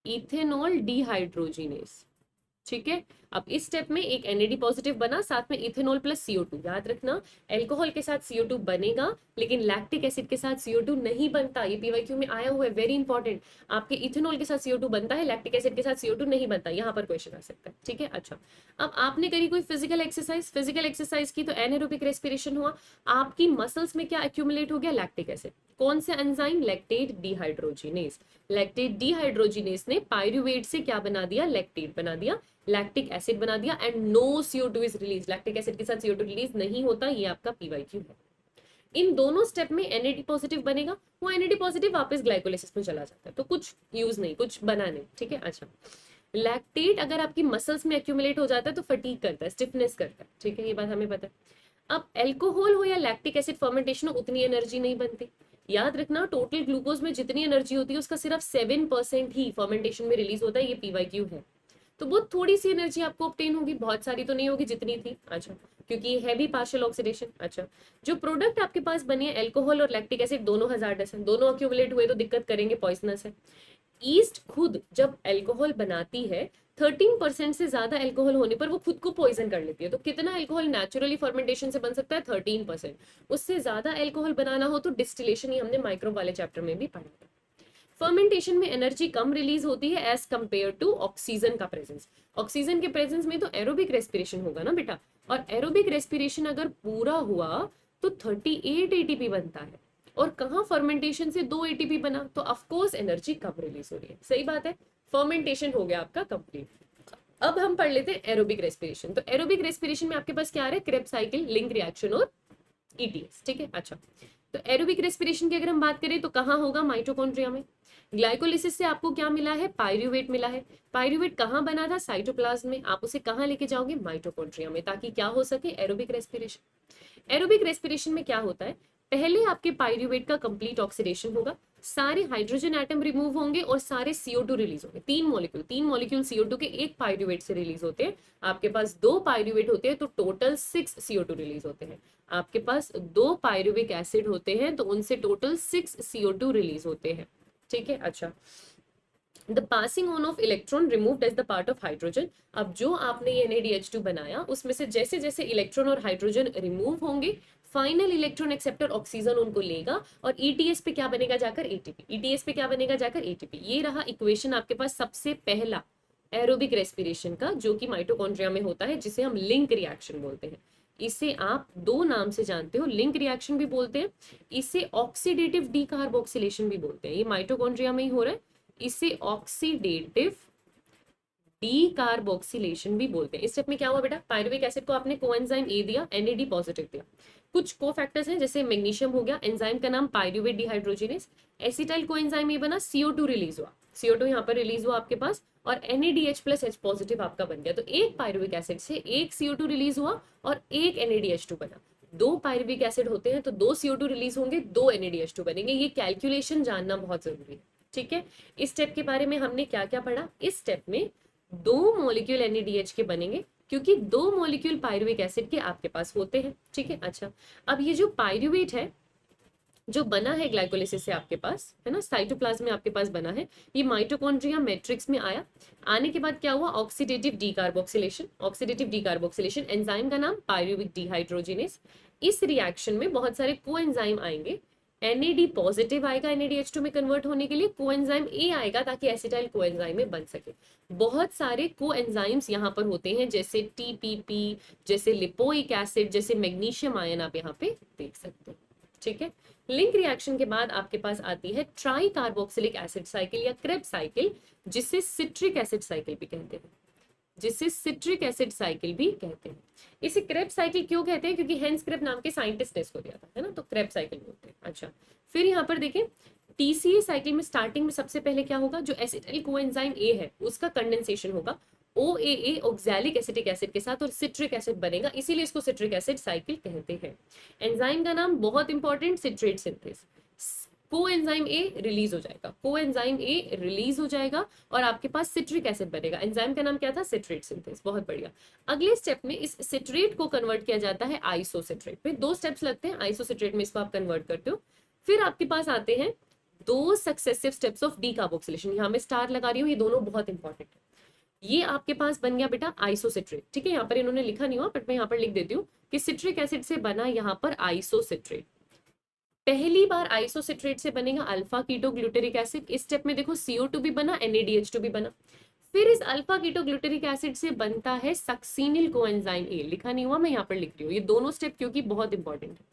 इथेनॉल डिहाइड्रोजिनेज, ठीक है। अब इस स्टेप में एक NAD पॉजिटिव बना, साथ में इथेनॉल प्लस CO2। याद रखना, अल्कोहल के साथ CO2 बनेगा, लेकिन लैक्टिक एसिड के साथ CO2 नहीं बनता। ये PYQ में आया हुआ है, वेरी इंपॉर्टेंट। आपके इथेनॉल के साथ CO2 बनता है, लैक्टिक एसिड के साथ CO2 नहीं बनता। यहाँ पर क्वेश्चन आ सकता है, ठीक है। अच्छा, अब आपने करी कोई फिजिकल एक्सरसाइज, फिजिकल एक्सरसाइज की तो एनारोबिक रेस्पिरेशन हुआ, आपकी मसल्स में क्या एक्यूमुलेट हो गया, लैक्टिक एसिड। कौन से enzyme, lactate dehydrogenase. Lactate dehydrogenase ने पायरुवेट से क्या बना दिया, लैक्टेट बना दिया, लैक्टिक एसिड बना दिया, and no CO2 is release. Lactic acid के साथ CO2 रिलीज नहीं होता, ये आपका PYQ है। इन दोनों स्टेप में NAD पॉजिटिव बनेगा, वो NAD पॉजिटिव वापस ग्लाइकोलिसिस में चला जाता है, तो कुछ यूज नहीं, कुछ बना नहीं, ठीक है। अच्छा, लैक्टेट अगर आपकी मसल्स में एक्यूमुलेट हो जाता है तो फटीग करता है, स्टिफनेस करता है, ठीक है, ये बात हमें पता है। अब एल्कोहल हो या लैक्टिक एसिड फर्मेंटेशन हो, उतनी एनर्जी नहीं बनती। याद रखना, टोटल ग्लूकोज में जितनी एनर्जी होती है उसका सिर्फ 7% ही फर्मेंटेशन में रिलीज होता है, ये PYQ है। तो बहुत थोड़ी सी एनर्जी आपको ऑब्टेन होगी, बहुत सारी तो नहीं होगी जितनी थी। अच्छा, क्योंकि है भी पार्शियल ऑक्सीडेशन। अच्छा, जो प्रोडक्ट आपके पास बनी है, एल्कोहल और लैक्टिक एसिड दोनों हजार्डस है, दोनों अक्यूमुलेट हुए तो दिक्कत करेंगे, पॉइजनस है। ईस्ट खुद जब अल्कोहल बनाती है 13% से ज्यादा अल्कोहल होने पर वो खुद को पॉइजन कर लेती है। तो कितना अल्कोहल नेचुरली फर्मेंटेशन से बन सकता है? 13%। उससे ज्यादा अल्कोहल बनाना हो तो डिस्टिलेशन, ही हमने माइक्रो वाले चैप्टर में भी पढ़ा था। फर्मेंटेशन में एनर्जी कम रिलीज होती है एज कंपेयर टू ऑक्सीजन का प्रेजेंस। ऑक्सीजन के प्रेजेंस में तो एरोबिक रेस्पिरेशन होगा ना बेटा, और एरोबिक रेस्पिरेशन अगर पूरा हुआ तो 38 एटीपी बनता है, और कहाँ फर्मेंटेशन से 2 एटीपी बना, तो ऑफकोर्स एनर्जी कम रिलीज हो रही है। सही बात है, फर्मेंटेशन हो गया आपका कंप्लीट। अब हम पढ़ लेते हैं एरोबिक रेस्पिरेशन। तो एरोबिक रेस्पिरेशन में आपके पास क्या आ रहा है? क्रेब्स साइकिल, लिंक रिएक्शन और ईटीएस। ठीक है, अच्छा। तो एरोबिक रेस्पिरेशन की अगर हम बात करें तो कहाँ होगा? माइटोकॉन्ड्रिया में। ग्लाइकोलिसिस से आपको क्या मिला है? पायरुवेट मिला है। पायरुवेट कहाँ बना था? साइटोप्लाज्म में। आप उसे कहाँ लेके जाओगे? माइटोकॉन्ड्रिया में, ताकि क्या हो सके? Aerobic respiration. एरोबिक रेस्पिरेशन में क्या होता है? पहले आपके पायरुवेट का कंप्लीट ऑक्सीडेशन होगा, सारे हाइड्रोजन एटम रिमूव होंगे और सारे CO2 रिलीज होंगे। तीन मॉलिक्यूल CO2 के एक पायरुवेट से रिलीज होते हैं। आपके पास 2 पायरुवेट होते हैं तो टोटल 6 CO2 रिलीज होते हैं। आपके पास 2 पायरुविक एसिड होते हैं तो उनसे टोटल 6 CO2 रिलीज होते हैं। ठीक है, अच्छा। The passing on of electron removed as the part of hydrogen. अब जो आपने ये NADH2 बनाया उसमें से जैसे जैसे इलेक्ट्रॉन और हाइड्रोजन रिमूव होंगे, फाइनल इलेक्ट्रॉन एक्सेप्टर ऑक्सीजन उनको लेगा और ETS पे क्या बनेगा जाकर? ATP। ETS पे क्या बनेगा जाकर? ATP। ये रहा इक्वेशन आपके पास सबसे पहला एरोबिक रेस्पिरेशन का, जो कि माइटोकॉन्ड्रिया में होता है, जिसे हम लिंक रिएक्शन बोलते हैं। इसे आप 2 नाम से जानते हो, लिंक रिएक्शन भी बोलते हैं, इसे ऑक्सीडेटिव डीकार्बोक्सिलेशन भी बोलते हैं। ये माइटोकॉन्ड्रिया में ही हो रहा है, इसे ऑक्सीडेटिव डीकार्बोक्सिलेशन भी बोलते हैं। इस स्टेप में क्या हुआ बेटा? पायरुविक एसिड को आपने कोएंजाइम ए दिया, NAD पॉजिटिव दिया। कुछ कोफैक्टर्स हैं जैसे मैग्नीशियम हो गया, एंजाइम का नाम pyruvate dehydrogenase. Acetyl coenzyme A बना, CO2 रिलीज हुआ, CO2 यहाँ पर रिलीज हुआ आपके पास, और NADH+H पॉजिटिव आपका बन गया। तो एक पायरुविक एसिड से एक CO2 रिलीज हुआ और एक NADH2 बना। 2 पायरुविक एसिड होते हैं तो 2 CO2 रिलीज होंगे, 2 NADH2 बनेंगे। ये कैलकुलेशन जानना बहुत जरूरी है। ठीक है, इस स्टेप के बारे में हमने क्या क्या पढ़ा? इस स्टेप में 2 मॉलिक्यूल NADH के बनेंगे क्योंकि 2 मॉलिक्यूल पायरुविक एसिड के आपके पास होते हैं। ठीक है, अच्छा। अब ये जो पायरुवेट है जो बना है ग्लाइकोलिसिस से आपके पास, है ना, साइटोप्लाज्म में आपके पास बना है, ये माइटोकॉन्ड्रिया मैट्रिक्स में आया। आने के बाद क्या हुआ? Oxidative decarboxylation. Oxidative decarboxylation, enzyme का नाम पायरुविक डिहाइड्रोजिनेस। इस रिएक्शन में बहुत सारे कोएंजाइम आएंगे। NAD पॉजिटिव आएगा NADH2 में कन्वर्ट होने के लिए, कोएंजाइम A आएगा ताकि एसिटाइल कोएंजाइम में बन सके। बहुत सारे कोएंजाइम्स यहाँ पर होते हैं, जैसे TPP, जैसे लिपोइक एसिड, जैसे मैग्नीशियम आयन आप यहाँ पे देख सकते हैं। ठीक है, लिंक रिएक्शन के बाद आपके पास आती है ट्राई कार्बोक्सिलिक एसिड साइकिल या क्रेब साइकिल, जिसे सिट्रिक एसिड साइकिल भी कहते हैं, जिसे सिट्रिक एसिड साइकिल भी कहते हैं। इसे क्रेब साइकिल क्यों कहते हैं? क्योंकि हेंस क्रेब नाम के साइंटिस्ट ने इसको दिया था, है ना, तो क्रेब साइकिल बोलते हैं। अच्छा, फिर यहाँ पर देखें TCA साइकिल में स्टार्टिंग में सबसे पहले क्या होगा? जो एसिटाइल कोएंजाइम A है उसका कंडेंसेशन होगा OAA ऑक्सैलिक एसिटिक एसिड के साथ और सिट्रिक एसिड बनेगा, इसीलिए इसको सिट्रिक एसिड साइकिल कहते हैं। एंजाइम का नाम बहुत important, citrate synthase. Coenzyme A release हो जाएगा, कोएंजाइम ए रिलीज हो जाएगा और आपके पास सिट्रिक एसिड बनेगा। एंजाइम का नाम क्या था? Citrate synthase. बहुत बढ़िया। अगले स्टेप में इस सिट्रेट को कन्वर्ट किया जाता है आइसोसिट्रेट में। 2 स्टेप्स लगते हैं, आइसोसिट्रेट में इसको आप कन्वर्ट करते हो। फिर आपके पास आते हैं 2 सक्सेसिव स्टेप्स ऑफ डीकार्बोक्सिलेशन। यहाँ मैं स्टार लगा रही हूँ, ये दोनों बहुत इंपॉर्टेंट है। ये आपके पास बन गया बेटा आइसोसिट्रेट। ठीक है, यहाँ पर इन्होंने लिखा नहीं हुआ बट मैं यहाँ पर लिख देती हूँ कि सिट्रिक एसिड से बना यहाँ पर आइसोसिट्रेट। पहली बार आइसोसिट्रेट से बनेगा अल्फा कीटो ग्लूटेरिक एसिड। इस स्टेप में देखो CO2 भी बना, NADH2 भी बना। फिर इस अल्फा कीटो ग्लूटेरिक एसिड से बनता है सक्सिनिल कोएंजाइम A। लिखा नहीं हुआ, मैं यहाँ पर लिख रही हूँ। ये दोनों स्टेप क्योंकि बहुत इंपॉर्टेंट है,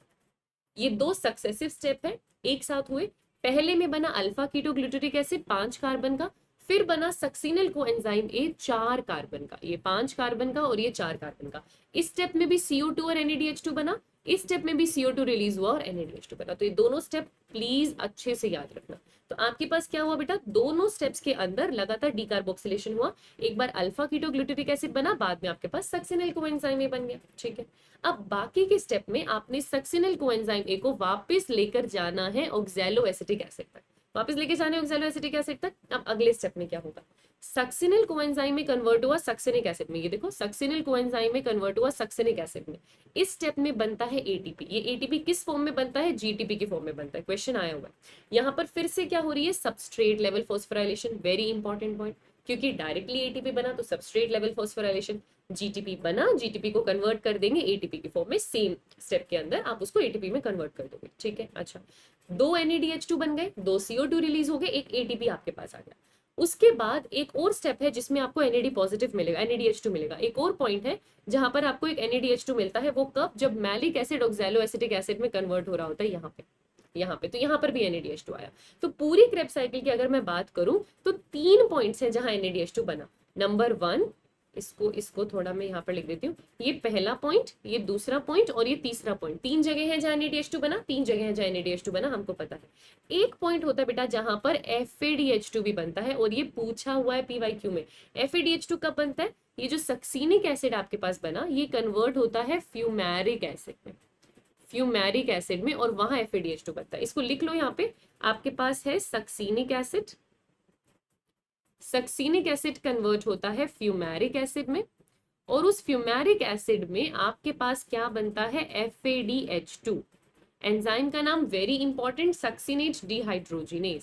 ये 2 सक्सेसिव स्टेप है, एक साथ हुए। पहले में बना alpha keto glutaric acid 5 carbon का, फिर बना सक्सिनल कोएंजाइम A 4 कार्बन का। ये 5 कार्बन का और ये 4 कार्बन का। इस स्टेप में भी CO2 और NADH2 बना, इस स्टेप में भी CO2 रिलीज हुआ और NADH2 बना। तो ये दोनों स्टेप प्लीज अच्छे से याद रखना। तो आपके पास क्या हुआ बेटा? दोनों स्टेप्स के अंदर लगातार डीकार्बोक्सिलेशन हुआ। एक बार अल्फा कीटो ग्लूटेरिक एसिड बना, बाद में आपके पास सक्सिनल कोएंजाइम A बन गया। ठीक है, अब बाकी के स्टेप में आपने सक्सिनल कोएंजाइम A को वापस लेकर जाना है ऑक्सैलो एसिटिक एसिड तक, वापस लेके जाने ऑक्सैलोएसिटिक एसिड तक। अब अगले स्टेप में क्या होगा, सक्सिनिल कोएंजाइम में कन्वर्ट हुआ सक्सिनिक एसिड में, ये देखो सक्सिनिल कोएंजाइम में कन्वर्ट हुआ सक्सिनिक एसिड में, इस स्टेप में बनता है एटीपी। ये एटीपी किस फॉर्म में बनता है, जीटीपी की फॉर्म में बनता है, क्वेश्चन आया हुआ है। यहाँ पर फिर से क्या हो रही है, substrate level phosphorylation, very important point, क्योंकि डायरेक्टली एटीपी बना तो सबस्ट्रेट लेवल फॉस्फोराइलेशन, जीटीपी बना, जीटीपी को कन्वर्ट कर देंगे एटीपी की फॉर्म में, सेम स्टेप के अंदर आप उसको एटीपी में कन्वर्ट कर दोगे, ठीक है। अच्छा, 2 NADH2 बन गए, 2 CO2 रिलीज हो गए, एक एटीपी आपके पास आ गया। उसके बाद एक और स्टेप है जिसमें आपको NAD पॉजिटिव मिलेगा, NADH2 मिलेगा। एक और पॉइंट है जहां पर आपको एक NADH2 मिलता है, वो कब, जब मैलिक एसिड ऑक्सैलोएसिटिक एसिड में कन्वर्ट हो रहा होता है, यहाँ पे तो यहाँ पर भी NADH2 आया। तो पूरी क्रेब्स साइकिल की अगर मैं बात करूं तो 3 पॉइंट्स हैं जहां NADH2 बना। नंबर 1, इसको थोड़ा मैं यहाँ पर लिख देती हूँ, ये पहला पॉइंट, ये दूसरा पॉइंट और ये तीसरा पॉइंट, 3 जगह है जहाँ NADH2 बना, 3 जगह है जहाँ NADH2 बना, हमको पता है। एक पॉइंट होता है बेटा जहां पर FADH2 भी बनता है, और ये पूछा हुआ है PYQ में। FADH2 कब बनता है, ये जो सक्सिनिक एसिड आपके पास बना, ये कन्वर्ट होता है फ्यूमेरिक एसिड में, फ्यूमेरिक एसिड में, और वहां FADH2 बनता है। इसको लिख लो, यहाँ पे आपके पास है succinic acid, succinic acid convert होता है फ्यूमेरिक एसिड में, और उस फ्यूमेरिक एसिड में आपके पास क्या बनता है, FADH2। एंजाइम का नाम very important, succinate dehydrogenase,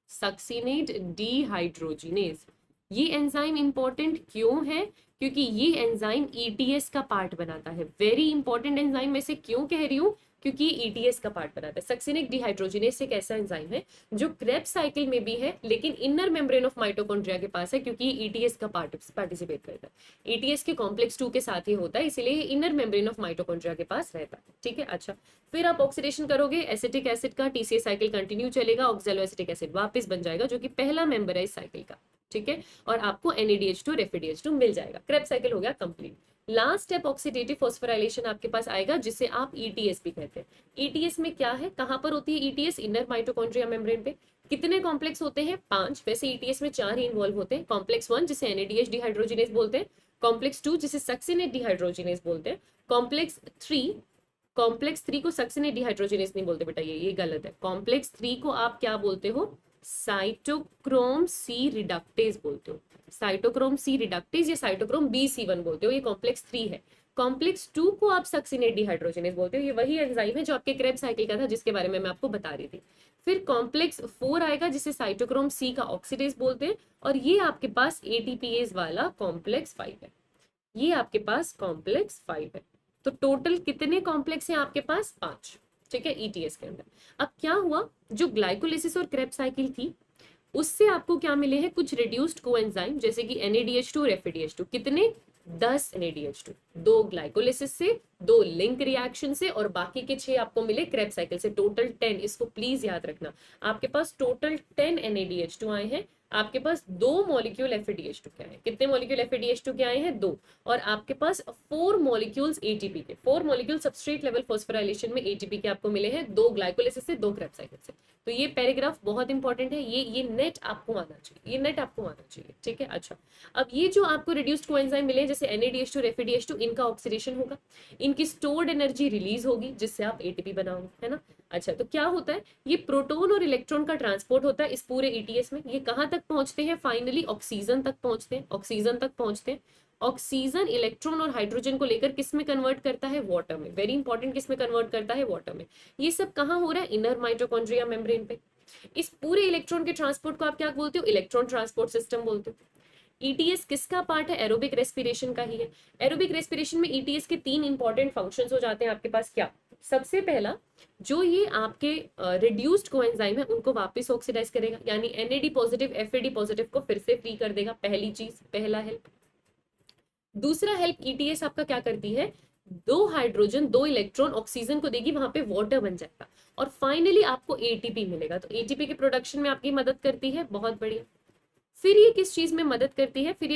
succinate dehydrogenase. ये एंजाइम इंपॉर्टेंट क्यों है, क्योंकि ये एंजाइम ETS का पार्ट बनाता है। वेरी इंपॉर्टेंट एंजाइम में से क्यों कह रही हूँ, क्योंकि ETS का पार्ट बनाता है। सक्सिनिक डिहाइड्रोजिनेज एक ऐसा एंजाइम है जो क्रेब्स साइकिल में भी है, लेकिन इनर मेम्ब्रेन ऑफ माइटोकॉन्ड्रिया के पास है, क्योंकि ये ETS का पार्टिसिपेट करता है। ETS के कॉम्प्लेक्स 2 के साथ ही होता है, इसलिए इनर मेम्ब्रेन ऑफ माइटोकॉन्ड्रिया के पास रहता है, ठीक है। अच्छा, फिर आप ऑक्सीडेशन करोगे एसिटिक एसिड का, TCA साइकिल कंटिन्यू चलेगा, ऑक्सैलोएसिटिक एसिड वापस बन जाएगा, जो कि पहला मेंबर है इस साइकिल का, ठीक है। और आपको NADH2 और FADH2 मिल जाएगा। क्रेब्स साइकिल हो गया complete. Last step oxidative phosphorylation आपके पास आएगा, जिसे आप ETS भी कहते हैं। ETS में क्या है, कहां पर होती है ETS, इनर माइटोकॉन्ड्रिया मेम्ब्रेन पे। कितने कॉम्प्लेक्स होते हैं, 5, वैसे ETS में 4 ही इन्वॉल्व होते हैं। कॉम्प्लेक्स 1 जिसे NADH डिहाइड्रोजिनेज बोलते हैं, कॉम्प्लेक्स 2 जिसे सक्सिनेट डिहाइड्रोजिनेज बोलते हैं, कॉम्प्लेक्स 3 को सक्सिनेट डिहाइड्रोजिनेज नहीं बोलते बेटा, ये गलत है। कॉम्प्लेक्स 3 को आप क्या बोलते हो, साइटोक्रोम C रिडक्टेज बोलते हो, साइटोक्रोम C रिडक्टेज या साइटोक्रोम BC1 बोलते हो, ये कॉम्प्लेक्स 3 है। कॉम्प्लेक्स 2 को आप सक्सिनेट डिहाइड्रोजिनेज बोलते हो, ये वही एंजाइम है जो आपके क्रेब साइकिल का था, जिसके बारे में मैं आपको बता रही थी। फिर कॉम्प्लेक्स 4 आएगा, जिसे साइटोक्रोम C का ऑक्सीडेज बोलते हैं, और ये आपके पास ATPase वाला कॉम्प्लेक्स 5 है, ये आपके पास कॉम्प्लेक्स 5 है। तो टोटल कितने कॉम्प्लेक्स हैं आपके पास, 5, ठीक है, ETS के अंदर। अब क्या हुआ, जो ग्लाइकोलिसिस और क्रेब साइकिल थी, उससे आपको क्या मिले हैं, कुछ रिड्यूस्ड कोएंजाइम, जैसे कि NADH2 और FADH2। कितने, 10 NADH2, 2 ग्लाइकोलिसिस से, 2 लिंक रिएक्शन से, और बाकी के 6 आपको मिले क्रेब साइकिल से, टोटल 10। इसको प्लीज याद रखना, आपके पास टोटल 10 NADH2 आए हैं, आपके पास 2 मॉलिक्यूल FADH2 के आए। कितने मॉलिक्यूल FADH2 के आए हैं, 2, और आपके पास 4 मॉलिक्यूल्स ATP के, 4 मॉलिक्यूल सबस्ट्रेट लेवल फॉस्फोराइलेशन में ATP के आपको मिले हैं, 2 ग्लाइकोलिसिस से, 2 क्रेब साइकिल से। तो ये पैराग्राफ बहुत इंपॉर्टेंट है, ये नेट आपको आना चाहिए, ये नेट आपको आना चाहिए, ठीक है। अच्छा, अब ये जो आपको रिड्यूस्ड कोएंजाइम मिले, जैसे NADH2 और FADH2, इनका ऑक्सीडेशन होगा, इनकी स्टोर्ड एनर्जी रिलीज होगी, जिससे आप ATP बनाओगे, है ना। अच्छा, तो क्या होता है, ये प्रोटॉन और इलेक्ट्रॉन का ट्रांसपोर्ट होता है इस पूरे ETS में। ये कहाँ तक पहुंचते हैं, फाइनली ऑक्सीजन तक पहुंचते हैं, ऑक्सीजन तक पहुंचते हैं। ऑक्सीजन इलेक्ट्रॉन और हाइड्रोजन को लेकर किस में कन्वर्ट करता है, वाटर में। वेरी इंपॉर्टेंट, किस में कन्वर्ट करता है, वाटर में। ये सब कहाँ हो रहा है, इनर माइटोकॉन्ड्रिया मेम्ब्रेन पे। इस पूरे इलेक्ट्रॉन के ट्रांसपोर्ट को आप क्या बोलते हो, इलेक्ट्रॉन ट्रांसपोर्ट सिस्टम बोलते हो। ETS किसका पार्ट है, एरोबिक रेस्पिरेशन का ही है। एरोबिक रेस्पिरेशन में ETS के 3 इंपॉर्टेंट फंक्शंस हो जाते हैं आपके पास। क्या, सबसे पहला, जो ये आपके रिड्यूस्ड कोएंजाइम है उनको वापस ऑक्सीडाइज करेगा, यानी NAD पॉजिटिव FAD पॉजिटिव को फिर से फ्री कर देगा, पहली चीज, पहला हेल्प। दूसरा हेल्प ETS आपका क्या करती है, 2 हाइड्रोजन 2 इलेक्ट्रॉन ऑक्सीजन को देगी, वहां पे वाटर बन जाएगा, और फाइनली आपको ATP मिलेगा। तो ATP के प्रोडक्शन में आपकी मदद करती है, बहुत बढ़िया। फिर ये किस चीज में मदद करती है, ठीक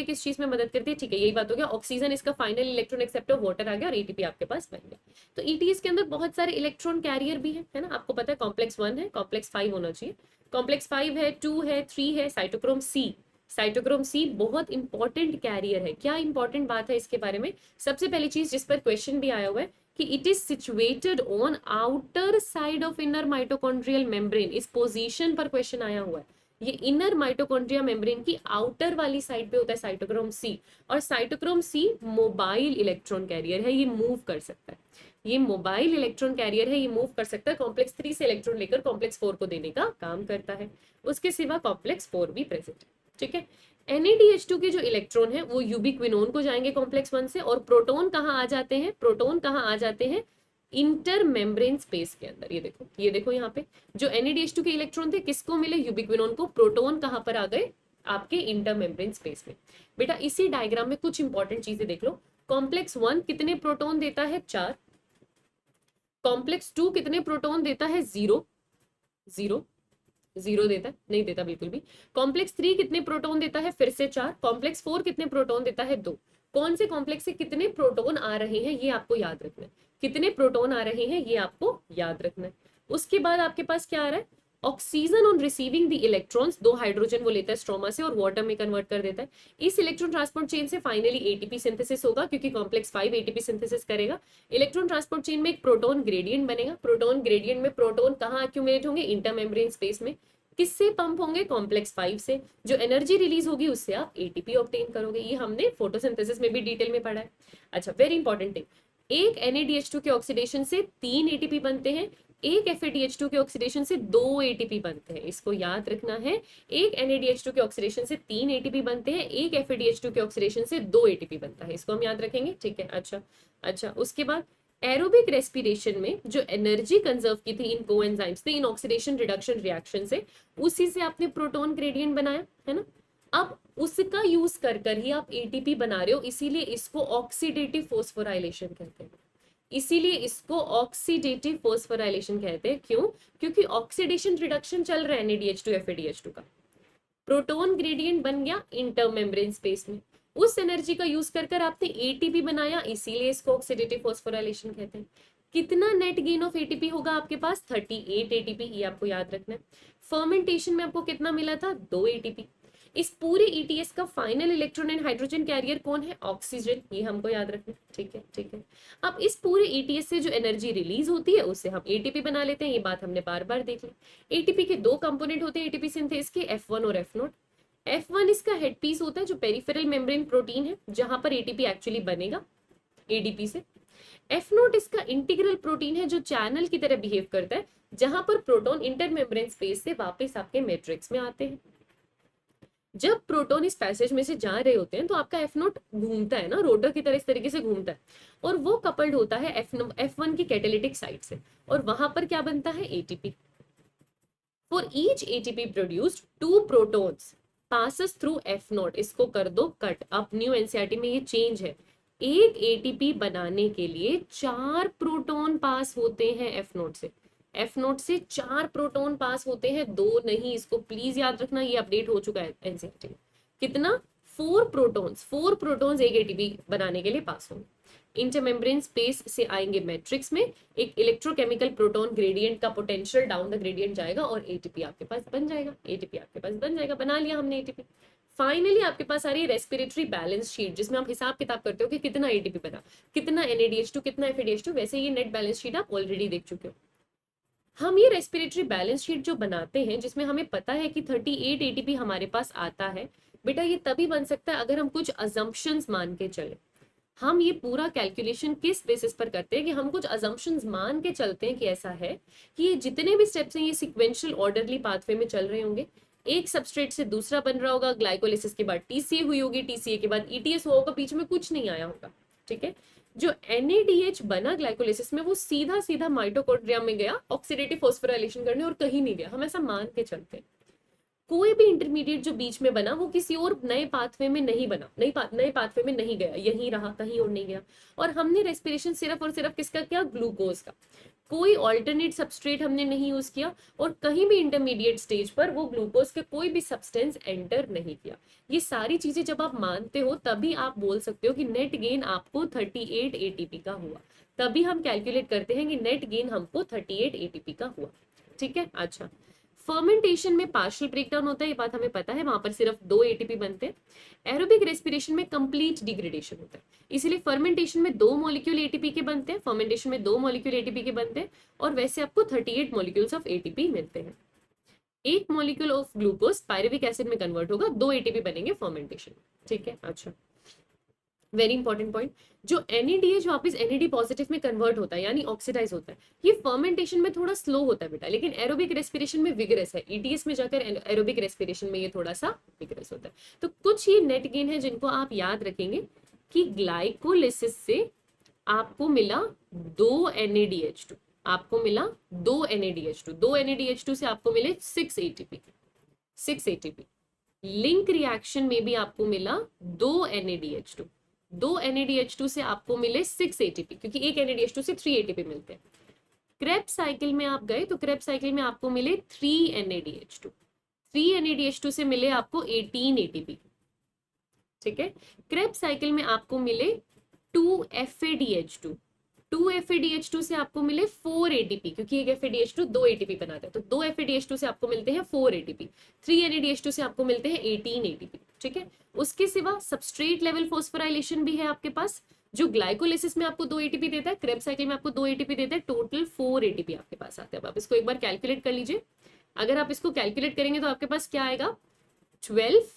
है, यही बात हो गया, ऑक्सीजन इसका फाइनल इलेक्ट्रॉन एक्सेप्टर, वाटर आ गया, और ATP आपके पास बन गया। तो ETS के अंदर बहुत सारे इलेक्ट्रॉन कैरियर भी है ना, आपको पता है, कॉम्प्लेक्स 1 है, कॉम्प्लेक्स 5 होना चाहिए, कॉम्प्लेक्स 5 है, 2 है, 3 है, साइटोक्रोम C बहुत इंपॉर्टेंट कैरियर है। क्या इंपॉर्टेंट बात है इसके बारे में, सबसे पहली चीज जिस पर क्वेश्चन भी आया हुआ है कि it is situated on outer side of inner mitochondrial membrane. इस पोजीशन पर क्वेश्चन आया हुआ है। ये इनर माइटोकॉन्ड्रिया मेम्ब्रेन की आउटर वाली साइड पे होता है साइटोक्रोम सी, और cytochrome C mobile electron carrier है, ये मूव कर सकता है। ये मोबाइल इलेक्ट्रॉन कैरियर है, ये मूव कर सकता है, कॉम्प्लेक्स 3 से इलेक्ट्रॉन लेकर कॉम्प्लेक्स 4 को देने का काम करता है। उसके सिवा कॉम्प्लेक्स 4 भी प्रेजेंट है, ठीक है। NADH2 के जो इलेक्ट्रॉन है वो यूबिक्विनोन को जाएंगे कॉम्प्लेक्स 1 से, और प्रोटॉन कहाँ आ जाते हैं, प्रोटॉन कहाँ आ जाते हैं, इंटर मेम्ब्रेन स्पेस के अंदर। ये देखो यहाँ पे जो NADH2 के इलेक्ट्रॉन थे किसको मिले, यूबिक्विनोन को। प्रोटॉन कहाँ पर आ गए, आपके इंटर मेम्ब्रेन स्पेस में। बेटा इसी डायग्राम में कुछ इंपॉर्टेंट चीजें देख लो। कॉम्प्लेक्स 1 कितने प्रोटॉन देता है, 4। कॉम्प्लेक्स 2 कितने प्रोटॉन देता है, 0 देता है, नहीं देता बिल्कुल भी। कॉम्प्लेक्स 3 कितने प्रोटॉन देता है, फिर से 4। कॉम्प्लेक्स 4 कितने प्रोटॉन देता है, 2। कौन से कॉम्प्लेक्स से कितने प्रोटॉन आ रहे हैं ये आपको याद रखना है, कितने प्रोटॉन आ रहे हैं ये आपको याद रखना है। उसके बाद आपके पास क्या आ रहा है, oxygen on receiving the electrons, 2 hydrogen वो लेता है स्ट्रोमा से और वाटर में कन्वर्ट कर देता है। इस इलेक्ट्रॉन ट्रांसपोर्ट चेन से फाइनली एटीपी सिंथेसिस होगा, क्योंकि कॉम्प्लेक्स 5 एटीपी सिंथेसिस करेगा। इलेक्ट्रॉन ट्रांसपोर्ट चेन में एक प्रोटॉन ग्रेडियंट बनेगा। प्रोटॉन ग्रेडियंट में प्रोटॉन कहाँ एक्यूमुलेट होंगे, इंटरमेम्ब्रेन स्पेस में। किससे पंप होंगे, कॉम्प्लेक्स 5 से। जो एनर्जी रिलीज होगी उससे आप एटीपी ऑब्टेन करोगे। ये हमने फोटोसिंथेसिस में भी डिटेल में पढ़ा है। अच्छा, वेरी इंपॉर्टेंट थिंग, एक NADH2 के ऑक्सीडेशन से 3 एटीपी बनते हैं, एक FADH2 के ऑक्सीडेशन से 2 एटीपी बनते हैं। इसको याद रखना है, एक NADH2 के ऑक्सीडेशन से 3 एटीपी बनते हैं, एक FADH2 के ऑक्सीडेशन से 2 एटीपी बनता है। इसको हम याद रखेंगे, ठीक है। अच्छा, उसके बाद एरोबिक रेस्पिरेशन में जो एनर्जी कंजर्व की थी इन कोएंजाइम्स ने, इन ऑक्सीडेशन रिडक्शन रिएक्शन से, उसी से आपने प्रोटॉन ग्रेडियंट बनाया है ना। अब उसका यूज कर ही आप एटीपी बना रहे हो, इसीलिए इसको ऑक्सीडेटिव फोस्फोराइलेशन कहते हैं। क्यों, क्योंकि ऑक्सीडेशन रिडक्शन चल रहा है NADH2 FADH2 का। प्रोटॉन ग्रेडियंट बन गया इंटरमेम्ब्रेन स्पेस में, उस एनर्जी का यूज कर आपने एटीपी बनाया, इसीलिए इसको ऑक्सीडेटिव फोस्फोराइलेशन कहते हैं। कितना नेट गेन ऑफ एटीपी होगा आपके पास, 38 एटीपी, ये आपको याद रखना है। फर्मेंटेशन में आपको कितना मिला था, 2 एटीपी। इस पूरे ETS का final electron and hydrogen carrier कौन है, ऑक्सीजन, ये हमको याद रखना है, ठीक है। अब इस पूरे ETS से जो एनर्जी रिलीज होती है उससे हम एटीपी बना लेते हैं, ये बात हमने बार बार देख ली। एटीपी के 2 कंपोनेंट होते हैं एटीपी सिंथेस के, F1 और F0। F1 इसका हेड पीस होता है जो पेरिफेरल मेम्ब्रेन प्रोटीन है, जहां पर एटीपी एक्चुअली बनेगा ADP से। F0 इसका इंटीग्रल प्रोटीन है जो चैनल की तरह बिहेव करता है, जहां पर प्रोटॉन इंटर मेम्ब्रेन स्पेस से वापस आपके मैट्रिक्स में आते हैं। जब प्रोटॉन इस पैसेज में से जा रहे होते हैं तो आपका F0 घूमता है ना, रोटर की तरह इस तरीके से घूमता है, और वो कपल्ड होता है F1 की कैटालिटिक साइड से, और वहां पर क्या बनता है, ATP. For each ATP produced 2 protons passes through F0, इसको कर दो कट। अब न्यू NCERT में ये चेंज है, एक एटीपी बनाने के लिए 4 प्रोटॉन पास होते हैं F0 से। F0 से 4 प्रोटॉन पास होते हैं, 2 नहीं, इसको प्लीज याद रखना, ये अपडेट हो चुका है NCERT में। कितना, 4 प्रोटॉन्स एक एटीपी बनाने के लिए पास होंगे। इंटरमेम्ब्रेन स्पेस से आएंगे मैट्रिक्स में, एक इलेक्ट्रोकेमिकल प्रोटॉन ग्रेडियंट का पोटेंशियल डाउन द ग्रेडियंट जाएगा और एटीपी आपके पास बन जाएगा। बना लिया हमने एटीपी। फाइनली आपके पास आ रही है रेस्पिरेटरी बैलेंस शीट, जिसमें आप हिसाब किताब करते हो कि कितना एटीपी बना, कितना NADH2, कितना FADH2। वैसे ये नेट बैलेंस शीट आप ऑलरेडी देख चुके हो। हम ये रेस्पिरेटरी बैलेंस शीट जो बनाते हैं, जिसमें हमें पता है कि 38 एटीपी हमारे पास आता है, बेटा ये तभी बन सकता है अगर हम कुछ अजम्पशंस मान के चले। हम ये पूरा कैलकुलेशन किस बेसिस पर करते हैं कि हम कुछ अजम्पशंस मान के चलते हैं कि ऐसा है कि ये जितने भी स्टेप्स हैं ये सीक्वेंशियल ऑर्डरली पाथवे में चल रहे होंगे। एक सबस्ट्रेट से दूसरा बन रहा होगा, ग्लाइकोलिसिस के बाद TCA हुई होगी, TCA के बाद ETS हुआ होगा, बीच में कुछ नहीं आया होगा, ठीक है। जो NADH बना ग्लाइकोलिसिस में, वो सीधा सीधा माइटोकॉन्ड्रिया में गया ऑक्सीडेटिव फोस्फोराइलेशन करने, और कहीं नहीं गया। हम ऐसा मान के चलते हैं। कोई भी इंटरमीडिएट जो बीच में बना वो किसी और नए पाथवे में नहीं बना, नए पाथवे में नहीं गया, यहीं रहा, कहीं और नहीं गया। और हमने रेस्पिरेशन सिर्फ और सिर्फ किसका किया, ग्लूकोज का। कोई ऑल्टरनेट सबस्ट्रेट हमने नहीं यूज किया, और कहीं भी इंटरमीडिएट स्टेज पर वो ग्लूकोज के कोई भी सब्सटेंस एंटर नहीं किया। ये सारी चीजें जब आप मानते हो तभी आप बोल सकते हो कि नेट गेन आपको 38 एटीपी का हुआ। तभी हम कैलकुलेट करते हैं कि नेट गेन हमको 38 एटीपी का हुआ, ठीक है। अच्छा, फर्मेंटेशन में पार्शियल ब्रेकडाउन होता है, ये बात हमें पता है, वहां पर सिर्फ 2 एटीपी बनते हैं। एरोबिक रेस्पिरेशन में कंप्लीट डिग्रेडेशन होता है, इसीलिए फर्मेंटेशन में 2 मॉलिक्यूल एटीपी के बनते हैं, फर्मेंटेशन में 2 मॉलिक्यूल एटीपी के बनते हैं, और वैसे आपको 38 मॉलिक्यूल्स ऑफ एटीपी मिलते हैं। एक molecule of glucose pyruvic acid में कन्वर्ट होगा, 2 एटीपी बनेंगे फर्मेंटेशन। ठीक है, अच्छा, वेरी इंपॉर्टेंट पॉइंट, जो NADH वापस NAD पॉजिटिव में कन्वर्ट होता है यानी ऑक्सीडाइज होता है, ये फर्मेंटेशन में थोड़ा स्लो होता है बेटा, लेकिन एरोबिक रेस्पिरेशन में विगरस है। ETS में जाकर एरोबिक रेस्पिरेशन में ये थोड़ा सा विगरस होता है। तो कुछ ही नेट गेन है जिनको आप याद रखेंगे कि ग्लाइकोलिसिस से आपको मिला 2 NADH2, आपको मिला 2 NADH2, 2 NADH2 से आपको मिले 6 ATP, 6 ATP। लिंक रिएक्शन में भी आपको मिला 2 NADH2, 2 NADH2 से आपको मिले 6 ATP, क्योंकि एक NADH2 से 3 ATP मिलते हैं। क्रेब्स साइकिल में आप गए तो क्रेब्स साइकिल में आपको मिले 3 NADH2, 3 NADH2 से मिले आपको 18 ATP। ठीक है, क्रेब्स साइकिल में आपको मिले 2 FADH2, 2 FADH2 से आपको मिले 4 ATP, क्योंकि एक FADH2 2 ATP बनाता है, तो 2 FADH2 से आपको मिलते हैं 4 ATP, 3 NADH2 से आपको मिलते हैं 18 ATP। ठीक है, उसके सिवा सबस्ट्रेट लेवल फॉस्फोराइलेशन भी है आपके पास, जो ग्लाइकोलिसिस में आपको 2 ATP देता है, क्रेब साइकिल में आपको 2 ATP देता है, टोटल 4 ATP आपके पास आते हैं। अब आप इसको एक बार कैलकुलेट कर लीजिए, अगर आप इसको कैलकुलेट करेंगे तो आपके पास क्या आएगा, 12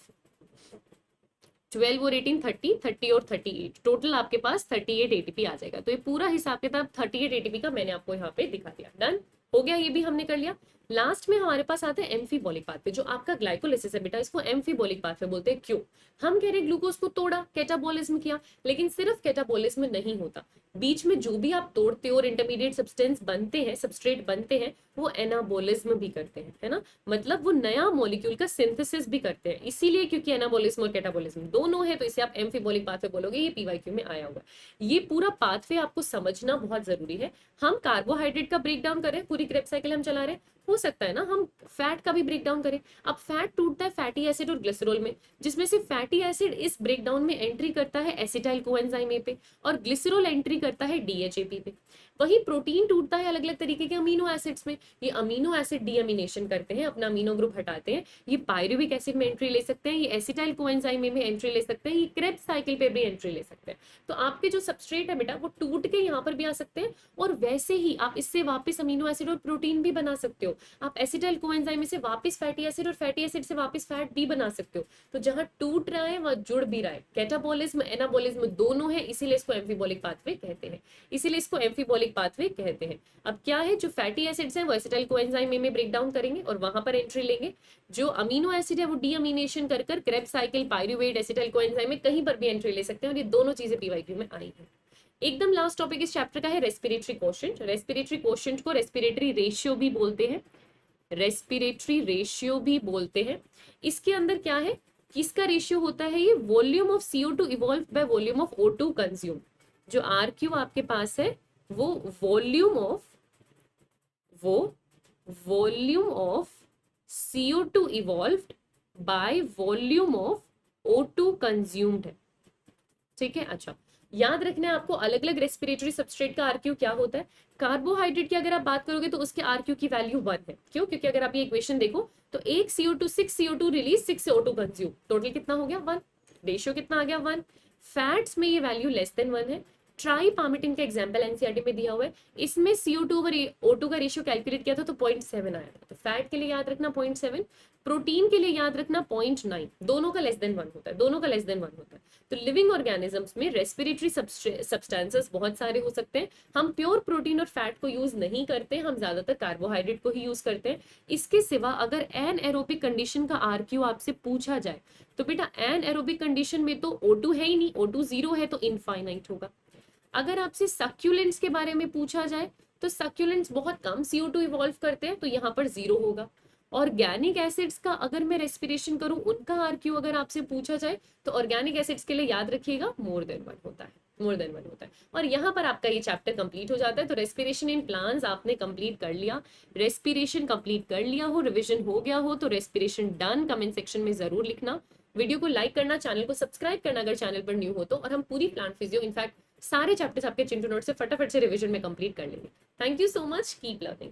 और 18 30, 30 और 38, टोटल आपके पास 38 ATP आ जाएगा। तो ये पूरा हिसाब किताब 38 ATP का मैंने आपको यहाँ पे दिखा दिया। डन हो गया, ये भी हमने कर लिया। लास्ट में हमारे पास आता है एम्फीबॉलिक पाथवे, जो आपका ग्लाइकोलिसिस है बेटा, इसको एम्फीबॉलिक पाथवे बोलते हैं। क्यों? हम कह रहे हैं ग्लूकोज को तोड़ा, कैटाबॉलिज्म किया, लेकिन सिर्फ कैटाबॉलिज्म नहीं होता, बीच में जो भी आप तोड़ते हो और इंटरमीडिएट सब्सटेंस बनते हैं, सबस्ट्रेट बनते हैं, वो एनाबोलिज्म भी करते हैं, है ना, मतलब वो नया मॉलिक्यूल का सिंथेसिस भी करते हैं। इसीलिए क्योंकि एनाबोलिज्म और कैटाबोलिज्म दोनों है, तो इसे आप एम्फीबॉलिक पाथवे बोलोगे। ये PYQ में आया हुआ, ये पूरा पाथवे आपको समझना बहुत जरूरी है। हम कार्बोहाइड्रेट का ब्रेक डाउन करें, पूरी क्रेब साइकिल हम चला रहे हैं, हो सकता है ना हम फैट का भी ब्रेक डाउन करें। अब फैट टूटता है फैटी एसिड और ग्लिसरॉल में, जिसमें से फैटी एसिड इस ब्रेक डाउन में एंट्री करता है एसिटाइल कोएंजाइम ए पे, और ग्लिसरॉल एंट्री करता है DHAP पे। वही प्रोटीन टूटता है अलग अलग तरीके के अमीनो एसिड्स में, ये अमीनो एसिड डीअमीनेशन करते हैं, अपना अमीनो ग्रुप हटाते हैं, ये पायरुविक एसिड में एंट्री ले सकते हैं, ये एसिटाइल कोएंजाइम में एंट्री ले सकते हैं, ये क्रेब्स साइकिल पे भी एंट्री ले सकते हैं। तो आपके जो सबस्ट्रेट है बेटा, वो टूट के यहाँ पर भी आ सकते हैं, और वैसे ही आप इससे वापस अमीनो एसिड और प्रोटीन भी बना सकते हो। आप एसिटाइल कोएंजाइम से वापस फैटी एसिड और फैटी एसिड से वापस फैट भी बना सकते हो। तो जहां टूट रहा है वहां जुड़ भी रहा है, कैटाबॉलिज्म एनाबॉलिज्म दोनों है, इसीलिए इसको एम्फीबॉलिक पाथवे कहते हैं, इसीलिए इसको एम्फीबॉलिक पाथवे कहते हैं। अब क्या है, जो फैटी एसिड्स हैं वो एसिटाइल कोएंजाइम में ब्रेक डाउन करेंगे और वहां पर एंट्री लेंगे, जो अमीनो एसिड है वो डीअमीनेशन कर Krebs cycle, pyruvate, acetyl coenzyme में कहीं पर भी एंट्री ले सकते हैं, और ये दोनों चीजें PYQ में आई है। एकदम लास्ट टॉपिक इस चैप्टर का है रेस्पिरेटरी कोशेंट। रेस्पिरेटरी कोशेंट को रेस्पिरेटरी रेशियो भी बोलते हैं, रेस्पिरेटरी रेशियो भी बोलते हैं। इसके अंदर क्या है, किसका रेशियो होता है, ये volume of CO2 evolve by volume of O2 consume. जो RQ आपके पास है वो volume of CO2 evolved by volume of O2 consumed है। ठीक है, अच्छा, याद रखना है आपको अलग अलग रेस्पिरेटरी सबस्ट्रेट का RQ क्या होता है। कार्बोहाइड्रेट की अगर आप बात करोगे तो उसके RQ की वैल्यू 1 है। क्यों? क्योंकि अगर आप ये इक्वेशन देखो तो 1 CO2 6 CO2 release, 6 O2 consume, total कितना हो गया 1, रेशियो कितना आ गया 1। फैट्स में ये वैल्यू लेस देन 1 है। ट्राईपामिटिन का एग्जांपल NCERT में दिया हुआ है, इसमें CO2 ओवर O2 का रेशियो कैलकुलेट किया था तो 0.7 आया था। तो फैट के लिए याद रखना 0.7, प्रोटीन के लिए याद रखना 0.9, दोनों का लेस देन 1 होता है, दोनों का लेस देन 1 होता है। तो लिविंग ऑर्गेनिजम्स में रेस्पिरेटरी सब्सटेंसेस बहुत सारे हो सकते हैं। हम प्योर प्रोटीन और फैट को यूज नहीं करते, हम ज्यादातर कार्बोहाइड्रेट को ही यूज करते हैं। इसके सिवा अगर एनएरोबिक कंडीशन का RQ आपसे पूछा जाए तो बेटा एनएरोबिक कंडीशन में तो O2 है ही नहीं, O2 0 है तो इनफाइनाइट होगा। अगर आपसे सक्यूलेंट्स के बारे में पूछा जाए तो सक्यूलेंट्स बहुत कम CO2 इवॉल्व करते हैं, तो यहाँ पर 0 होगा। ऑर्गेनिक एसिड्स का अगर मैं रेस्पिरेशन करूं, उनका RQ अगर आपसे पूछा जाए तो ऑर्गेनिक एसिड्स के लिए याद रखिएगा मोर देन 1 होता है, मोर देन 1 होता है। और यहाँ पर आपका ये चैप्टर कंप्लीट हो जाता है। तो रेस्पिरेशन इन प्लांट्स आपने कंप्लीट कर लिया, रेस्पिरेशन कंप्लीट कर लिया हो, रिविजन हो गया हो तो रेस्पिरेशन डन कमेंट सेक्शन में जरूर लिखना। वीडियो को लाइक करना, चैनल को सब्सक्राइब करना अगर चैनल पर न्यू हो तो, और हम पूरी प्लांट फिजियो इनफैक्ट सारे चैप्टर्स आपके चिंटू नोट से फटाफट से रिवीजन में कंप्लीट कर लेंगे। Thank you so much, keep learning.